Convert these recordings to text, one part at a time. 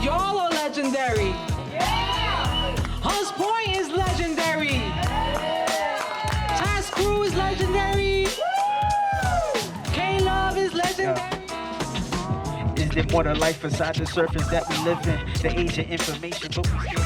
Y'all are legendary. Hunts Point is legendary. Task Crew is legendary. K-Love is legendary. Is there more to life aside the surface that we live in? The age of information, but we still...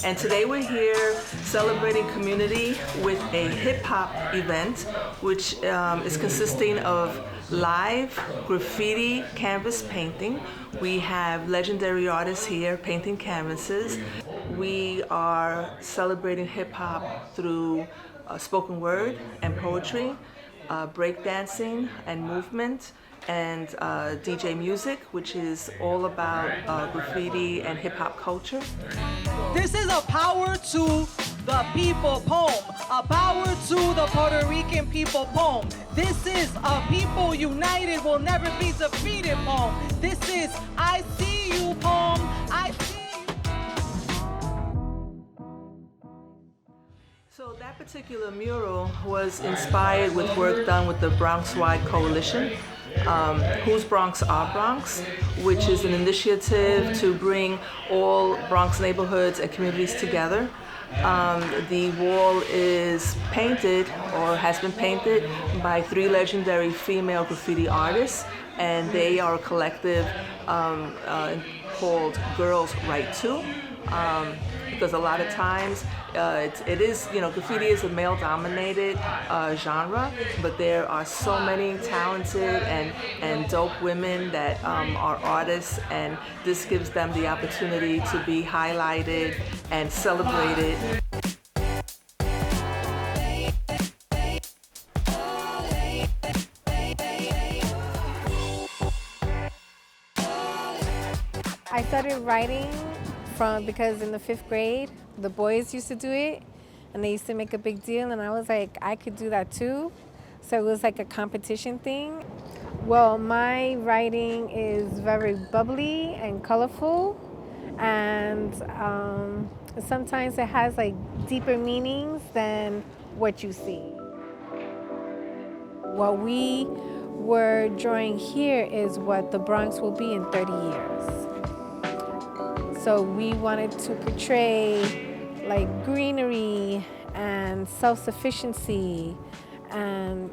And today we're here celebrating community with a hip-hop event, which is consisting of live graffiti canvas painting. We have legendary artists here painting canvases. We are celebrating hip-hop through spoken word and poetry, breakdancing and movement, and DJ music, which is all about graffiti and hip-hop culture. This is a power to the people poem, a power to the Puerto Rican people poem. This is a people united will never be defeated poem. This is I see you poem, I see you. So that particular mural was inspired with work done with the Bronx Wide Coalition. Whose Bronx Our Bronx, which is an initiative to bring all Bronx neighborhoods and communities together. The wall is painted, or has been painted, by 3 legendary female graffiti artists, and they are a collective called Girls Write Too. Because a lot of times it is, graffiti is a male-dominated genre, but there are so many talented and dope women that are artists, and this gives them the opportunity to be highlighted and celebrated. I started writing because in the 5th grade, the boys used to do it, and they used to make a big deal, and I was like, I could do that too. So it was like a competition thing. Well, my writing is very bubbly and colorful, and sometimes it has like deeper meanings than what you see. What we were drawing here is what the Bronx will be in 30 years. So we wanted to portray like greenery and self-sufficiency and,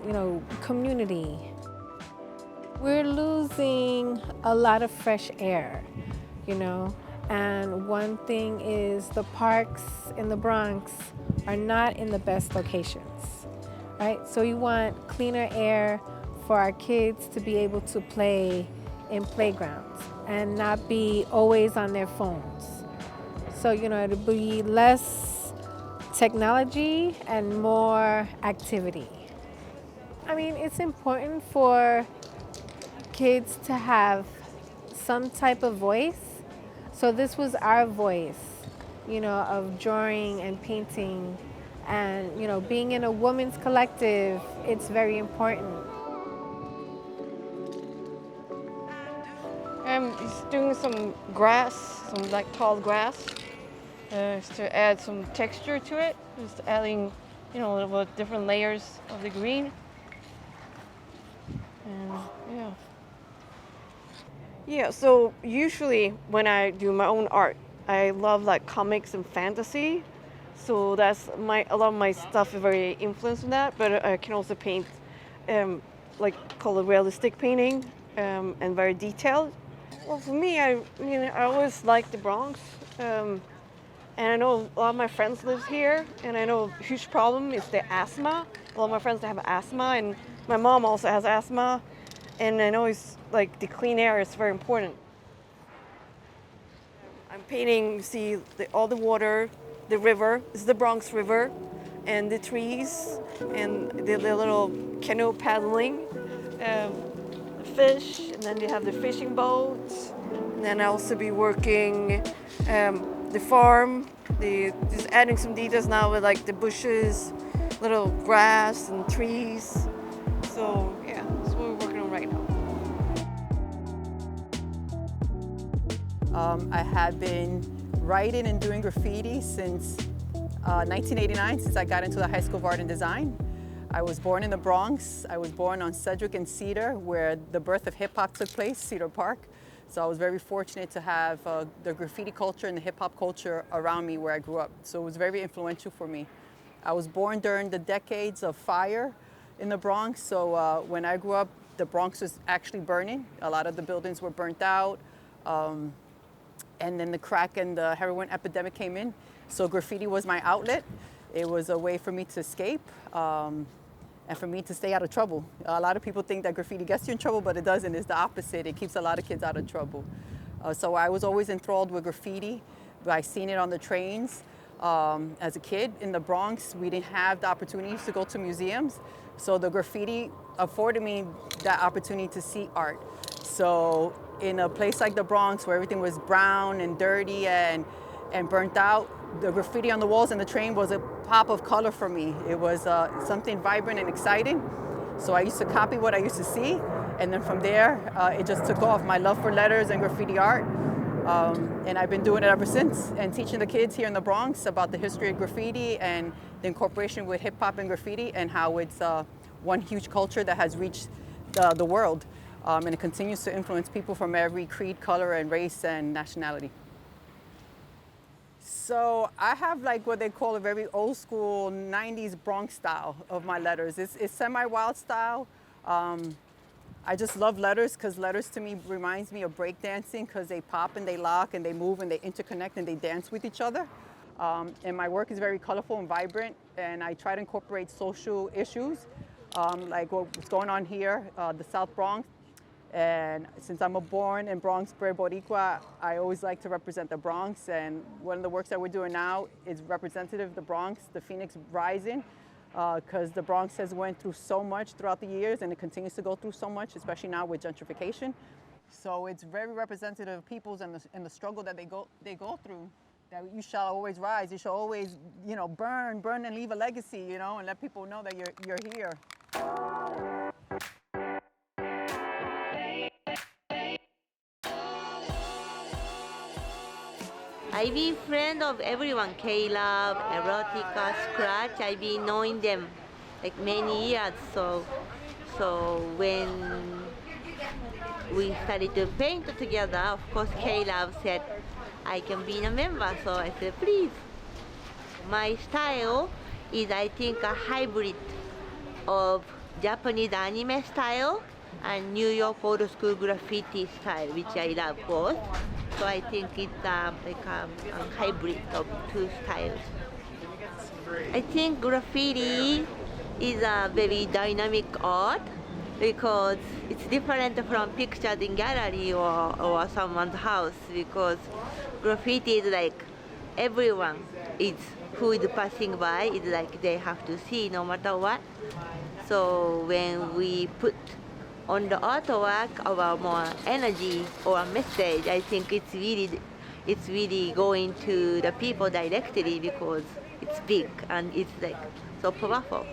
community. We're losing a lot of fresh air, and one thing is the parks in the Bronx are not in the best locations, right? So we want cleaner air for our kids to be able to play in playgrounds and not be always on their phones. So, it'll be less technology and more activity. I mean, it's important for kids to have some type of voice. So this was our voice, of drawing and painting, and, being in a women's collective, it's very important. I'm just doing some grass, some like tall grass, just to add some texture to it. Just adding, a little bit different layers of the green. And yeah. Yeah, so usually when I do my own art, I love like comics and fantasy. So that's a lot of my stuff is very influenced in that, but I can also paint, call it realistic painting, and very detailed. Well, for me, I always liked the Bronx, and I know a lot of my friends live here, and I know a huge problem is the asthma. A lot of my friends have asthma, and my mom also has asthma, and I know it's like the clean air is very important. I'm painting, you see all the water, the river, it's the Bronx River, and the trees, and the little canoe paddling. Fish, and then you have the fishing boats, and then I'll also be working the farm, just adding some details now with like the bushes, little grass and trees, So yeah, that's what we're working on right now. I have been writing and doing graffiti since 1989, since I got into the High School of Art and Design. I was born in the Bronx. I was born on Sedgwick and Cedar, where the birth of hip hop took place, Cedar Park. So I was very fortunate to have the graffiti culture and the hip hop culture around me where I grew up. So it was very influential for me. I was born during the decades of fire in the Bronx. So when I grew up, the Bronx was actually burning. A lot of the buildings were burnt out. And then the crack and the heroin epidemic came in. So graffiti was my outlet. It was a way for me to escape and for me to stay out of trouble. A lot of people think that graffiti gets you in trouble, but it doesn't. It's the opposite. It keeps a lot of kids out of trouble. So I was always enthralled with graffiti. I seen it on the trains. As a kid in the Bronx, we didn't have the opportunities to go to museums. So the graffiti afforded me that opportunity to see art. So in a place like the Bronx where everything was brown and dirty and burnt out, the graffiti on the walls in the train was a pop of color for me. It was something vibrant and exciting. So I used to copy what I used to see. And then from there, it just took off, my love for letters and graffiti art. And I've been doing it ever since and teaching the kids here in the Bronx about the history of graffiti and the incorporation with hip hop and graffiti and how it's one huge culture that has reached the world. And it continues to influence people from every creed, color, and race and nationality. So I have like what they call a very old school 90s Bronx style of my letters. It's semi-wild style. I just love letters because letters to me reminds me of breakdancing because they pop and they lock and they move and they interconnect and they dance with each other. And my work is very colorful and vibrant, and I try to incorporate social issues like what's going on here, the South Bronx. And since I'm a born and Bronx-bred Boricua, I always like to represent the Bronx. And one of the works that we're doing now is representative of the Bronx, the Phoenix Rising, because the Bronx has went through so much throughout the years, and it continues to go through so much, especially now with gentrification. So it's very representative of peoples and the struggle that they go through. That you shall always rise. You shall always, burn and leave a legacy, and let people know that you're here. I've been friend of everyone, K-Love, Erotica, Scratch. I've been knowing them like many years. So when we started to paint together, of course, K-Love said, I can be a member. So I said, please. My style is, I think, a hybrid of Japanese anime style and New York old school graffiti style, which I love both. So I think it's like a hybrid of two styles. I think graffiti is a very dynamic art because it's different from pictures in gallery or someone's house, because graffiti is like everyone who is passing by, is like they have to see no matter what. So when we put on the artwork our more energy or a message, I think it's really going to the people directly because it's big and it's like so powerful.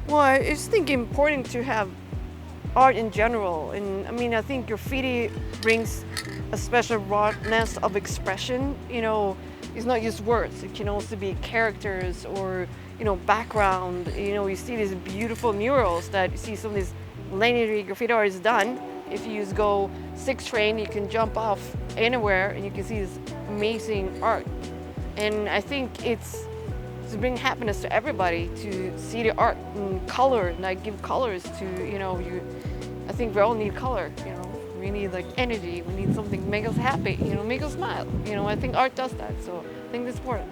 Well, I just think it's important to have art in general, and I mean, I think graffiti brings a special rawness of expression. It's not just words; it can also be characters or background. You see these beautiful murals that you see some of these legendary graffiti artists done. If you just go 6 train, you can jump off anywhere and you can see this amazing art. And I think it's to bring happiness to everybody to see the art in color and like give colors to I think we all need color. We need like energy. We need something to make us happy. Make us smile. I think art does that. So I think that's important.